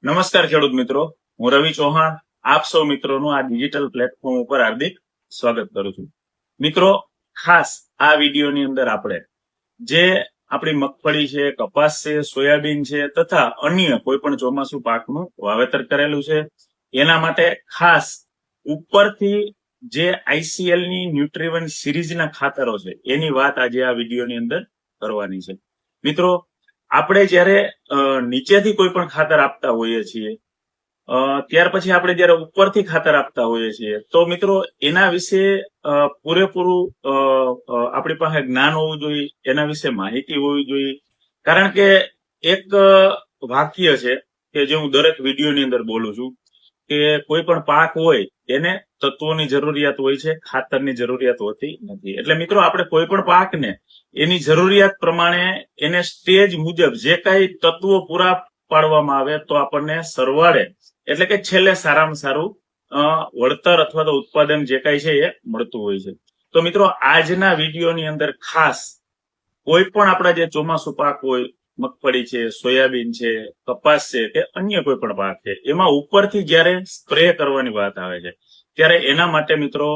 નમસ્કાર ખેડૂત મિત્રો, હું રવિ ચૌહાણ આપ સૌ મિત્રોનું આ ડિજિટલ પ્લેટફોર્મ ઉપર હાર્દિક સ્વાગત કરું છું. મિત્રો, ખાસ આ વિડીયોની અંદર આપણે જે આપણી મગફળી છે, કપાસ છે, સોયાબીન છે તથા અન્ય કોઈ પણ ચોમાસુ પાકનું વાવેતર કરેલું છે એના માટે ખાસ ઉપરથી જે આઈસીએલ ની ન્યુટ્રીવન સિરીઝના ખાતરો છે એની વાત આજે આ વિડીયોની અંદર કરવાની છે. મિત્રો, આપણે જ્યારે નીચેથી કોઈ પણ ખાતર આપતા હોઈએ છીએ ત્યાર પછી આપણે જયારે ઉપરથી ખાતર આપતા હોઈએ છીએ તો મિત્રો એના વિશે પૂરેપૂરું આપણી પાસે જ્ઞાન હોવું જોઈએ, એના વિશે માહિતી હોવી જોઈએ. કારણ કે એક વાક્ય છે કે જે હું દરેક વિડીયોની અંદર બોલું છું કે કોઈ પણ પાક હોય એને તત્વોની જરૂરિયાત હોય છે, ખાતરની જરૂરિયાત હોતી નથી. એટલે મિત્રો આપણે કોઈ પણ પાકને એની જરૂરિયાત પ્રમાણે એને સ્ટેજ મુજબ જે કઈ તત્વો પૂરા પાડવામાં આવે તો આપણને સરવાળે એટલે કે છેલ્લે સારામાં સારું વળતર અથવા તો ઉત્પાદન જે કઈ છે એ મળતું હોય છે. તો મિત્રો આજના વિડીયોની અંદર ખાસ કોઈ પણ આપણા જે ચોમાસુ પાક હોય, મગફળી છે, સોયાબીન છે, કપાસ છે કે અન્ય કોઈ પણ પાક છે, એમાં ઉપરથી જયારે સ્પ્રે કરવાની વાત આવે છે ત્યારે એના માટે મિત્રો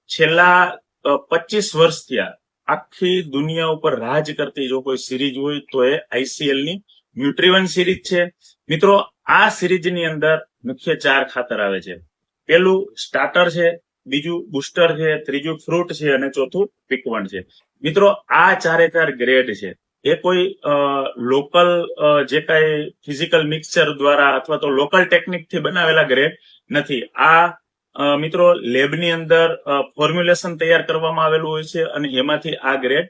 છેલ્લા 25 વર્ષથી આખી દુનિયા ઉપર રાજ કરતી જો કોઈ સિરીઝ હોય તો એ આઈસીએલ ની ન્યુટ્રીવન સિરીઝ છે. મિત્રો, આ સિરીઝની અંદર મુખ્ય 4 ખાતર આવે છે. પેલું સ્ટાર્ટર છે, બીજું બુસ્ટર છે, ત્રીજું ફ્રૂટ છે અને ચોથું પીક1 છે. મિત્રો, આ 4 ગ્રેડ છે એ કોઈ લોકલ જે કઈ ફિઝિકલ મિક્સચર દ્વારા અથવા તો લોકલ ટેકનિક થી બનાવેલા ગ્રેડ નથી. આ મિત્રો લેબની અંદર ફોર્મ્યુલેશન તૈયાર કરવામાં આવેલું હોય છે અને એમાંથી આ ગ્રેડ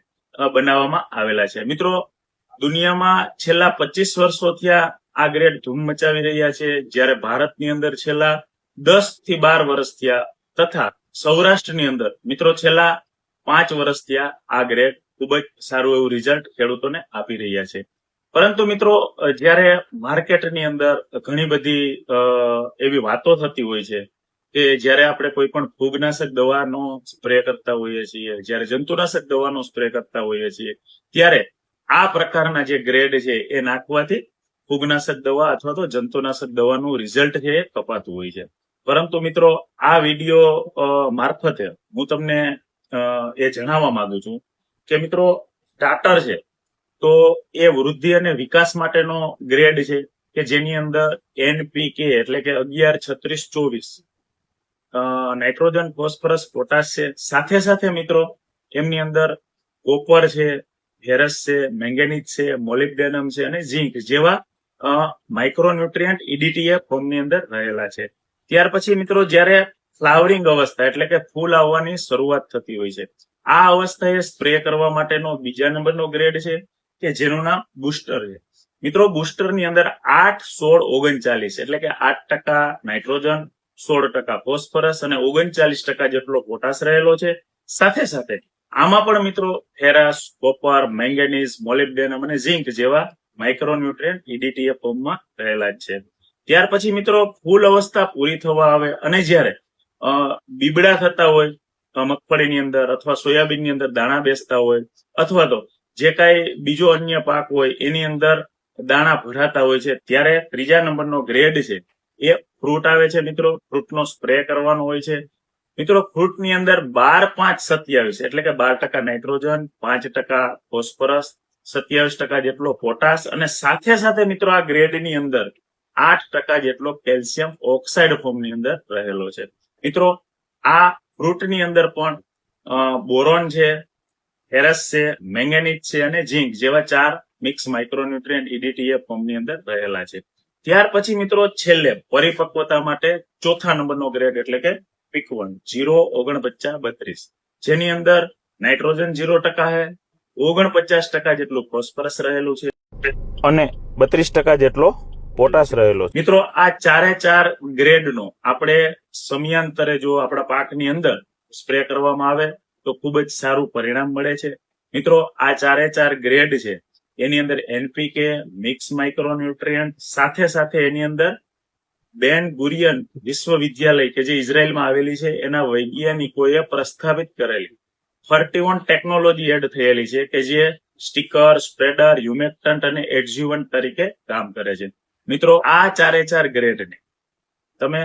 બનાવવામાં આવેલા છે. મિત્રો, દુનિયામાં છેલ્લા 25 વર્ષોથી આ ગ્રેડ ધૂમ મચાવી રહ્યા છે, જ્યારે ભારતની અંદર છેલ્લા 10 થી 12 વર્ષ થયા તથા સૌરાષ્ટ્રની અંદર મિત્રો છેલ્લા 5 વર્ષથી આ ગ્રેડ ખૂબ જ સારું એવું રિઝલ્ટ ખેડૂતોને આપી રહ્યા છે. પરંતુ મિત્રો જ્યારે માર્કેટની અંદર ઘણી બધી એવી વાતો થતી હોય છે કે જ્યારે આપણે કોઈ પણ ફૂગનાશક દવાનો સ્પ્રે કરતા હોઈએ છીએ, જ્યારે જંતુનાશક દવાનો સ્પ્રે કરતા હોઈએ છીએ ત્યારે આ પ્રકારના જે ગ્રેડ છે એ નાખવાથી ફૂગનાશક દવા અથવા તો જંતુનાશક દવાનું રિઝલ્ટ છે એ કપાતું હોય છે. પરંતુ મિત્રો આ વિડીયો મારફતે હું તમને એ જણાવવા માંગુ છું કે મિત્રો સ્ટાર્ટર છે તો એ વૃદ્ધિ અને વિકાસ માટેનો ગ્રેડ છે કે જેની અંદર એનપીકે એટલે કે 11-36-24 નાઇટ્રોજન, ફોસ્ફરસ, પોટાશ છે. સાથે સાથે મિત્રો એમની અંદર કોપર છે, ફેરસ છે, મેંગેનીઝ છે, મોલિબ્ડેનમ છે અને ઝીંક જેવા માઇક્રોન્યુટ્રિયન્ટ ઈડીટીએ ફોર્મની અંદર રહેલા છે. ત્યાર પછી મિત્રો જ્યારે ફ્લાવરિંગ અવસ્થા એટલે કે ફૂલ આવવાની શરૂઆત થતી હોય છે, આ અવસ્થાએ સ્પ્રે કરવા માટેનો બીજા નંબરનો ગ્રેડ છે કે જેનું નામ બુસ્ટર છે. મિત્રો બુસ્ટરની અંદર 8-16-39 એટલે કે 8% નાઇટ્રોજન, 16% ફોસ્ફરસ અને 39% જેટલો પોટાશ રહેલો છે. સાથે સાથે આમાં પણ મિત્રો ફેરસ, કોપર, મેંગેનીઝ, મોલિબ્ડેનમ અને ઝીંક જેવા માઇક્રોન્યુટ્રિયન્ટ ઈડીટીએ ફોર્મમાં રહેલા જ છે. ત્યાર પછી મિત્રો ફૂલ અવસ્થા પૂરી થવા આવે અને જ્યારે બીબડા થતા હોય મગફળીની અંદર અથવા સોયાબીનની અંદર દાણા બેસતા હોય અથવા તો જે કાંઈ બીજો અન્ય પાક હોય એની અંદર દાણા ભરાતા હોય છે ત્યારે ત્રીજા નંબરનો ગ્રેડ છે એ ફ્રૂટ આવે છે. મિત્રો ફ્રૂટનો સ્પ્રે કરવાનો હોય છે. મિત્રો ફ્રૂટની અંદર 12-5-27 એટલે કે 12% નાઇટ્રોજન, 5% ફોસ્ફરસ, 27% જેટલો પોટાશ અને સાથે સાથે મિત્રો આ ગ્રેડની અંદર 8% જેટલો કેલ્શિયમ ઓક્સાઇડ ફોર્મની અંદર રહેલો છે. મિત્રો આ ફ્રૂટની અંદર પણ બોરોન છે, ફેરસ છે, મેંગેનીઝ છે અને ઝીંક જેવા 4 મિક્સ માઇક્રોન્યુટ્રિયન્ટ ઈડીટીએ ફોર્મની અંદર રહેલા છે. ત્યાર પછી મિત્રો છેલ્લે પરિપક્વતા માટે ચોથા નંબરનો ગ્રેડ એટલે કે પીક1 0-49-32 જેની અંદર નાઇટ્રોજન 0% છે, 49% જેટલું ફોસ્ફરસ રહેલું છે અને 32% જેટલો પોટાશ રહેલો છે. મિત્રો આ 4 ગ્રેડનો આપણે સમયાંતરે જો આપણા પાકની અંદર સ્પ્રે કરવામાં આવે તો ખૂબ જ સારું પરિણામ મળે છે. મિત્રો આ 4 ગ્રેડ છે એની અંદર એનપીકે, મિક્સ માઇક્રોન્યુટ્રિયન્ટ, સાથે સાથે એની અંદર બેન ગુરિયન વિશ્વવિદ્યાલય કે જે ઇઝરાયલમાં આવેલી છે એના વૈજ્ઞાનિકોએ પ્રસ્થાપિત કરેલી 31 ટેકનોલોજી એડ થયેલી છે કે જે સ્ટીકર, સ્પ્રેડર, હ્યુમેક્ટન્ટ અને એડઝ્યુવન્ટ તરીકે કામ કરે છે. મિત્રો આ ચારે ચાર ગ્રેડને તમે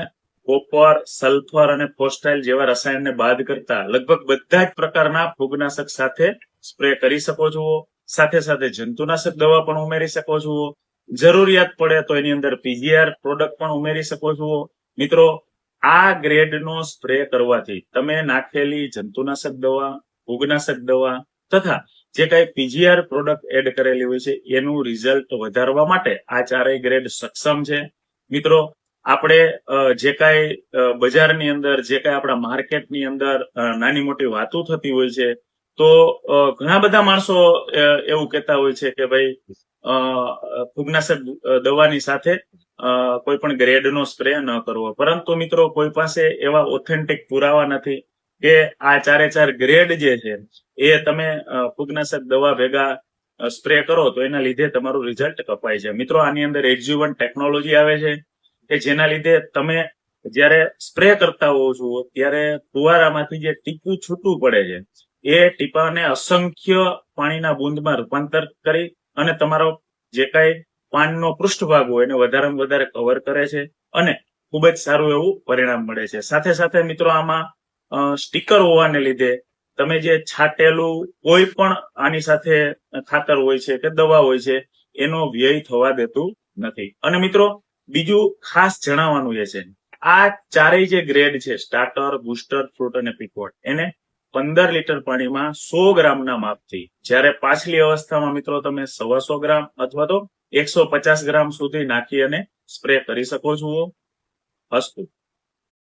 કોપર, સલ્ફર અને ફોસ્ટાઇલ જેવા રસાયણને બાદ કરતા લગભગ બધા જ પ્રકારના ફૂગનાશક સાથે સ્પ્રે કરી શકો છો. સાથે સાથે જંતુનાશક દવા પણ ઉમેરી શકો છો. જરૂરિયાત પડે તો એની અંદર પીજીઆર પ્રોડક્ટ પણ ઉમેરી શકો છો. મિત્રો આ ગ્રેડનો સ્પ્રે કરવાથી તમે નાખેલી જંતુનાશક દવા, ફૂગનાશક દવા તથા જે કઈ પીજીઆર પ્રોડક્ટ એડ કરેલી હોય છે એનું રિઝલ્ટ વધારવા માટે આ ચારેય ગ્રેડ સક્ષમ છે. મિત્રો આપણે જે કાંઈ બજારની અંદર જે કાંઈ આપણા માર્કેટની અંદર નાની મોટી વાતો થતી હોય છે તો ઘણા બધા માણસો એવું કહેતા હોય છે કે ભાઈ ફૂગનાશક દવાની સાથે કોઈ પણ ગ્રેડનો સ્પ્રે ન કરવો, પરંતુ મિત્રો કોઈ પાસે એવા ઓથેન્ટિક પુરાવા નથી કે આ ચારે ચાર ગ્રેડ જે છે એ તમે ફૂગનાશક દવા ભેગા સ્પ્રે કરો તો એના લીધે તમારું રિઝલ્ટ કપાય છે. મિત્રો આની અંદર એડજ્યુવન ટેકનોલોજી આવે છે કે જેના લીધે તમે જ્યારે સ્પ્રે કરતા હોવ છો ત્યારે ફુવારામાંથી જે ટીપું છૂટું પડે છે એ ટીપાને અસંખ્ય પાણીના બુંદમાં રૂપાંતર કરી અને તમારો જે કાંઈ પાનનો પૃષ્ઠભાગ હોય એને વધારેમાં વધારે કવર કરે છે અને ખૂબ જ સારું એવું પરિણામ મળે છે. સાથે સાથે મિત્રો આમાં સ્ટીકર હોવાને લીધે તમે જે છાંટેલું કોઈ પણ આની સાથે ખાતર હોય છે કે દવા હોય છે એનો વ્યય થવા દેતું નથી. અને મિત્રો બીજું ખાસ જણાવવાનું એ છે આ ચારેય જે ગ્રેડ છે સ્ટાર્ટર, બુસ્ટર, ફ્રૂટ અને પીકવોટ એને 15 લીટર પાણીમાં 100 ગ્રામના માપથી જ્યારે પાછલી અવસ્થામાં મિત્રો તમે 125 ગ્રામ અથવા તો 150 ગ્રામ સુધી નાખી અને સ્પ્રે કરી શકો છો. અસ્તુ.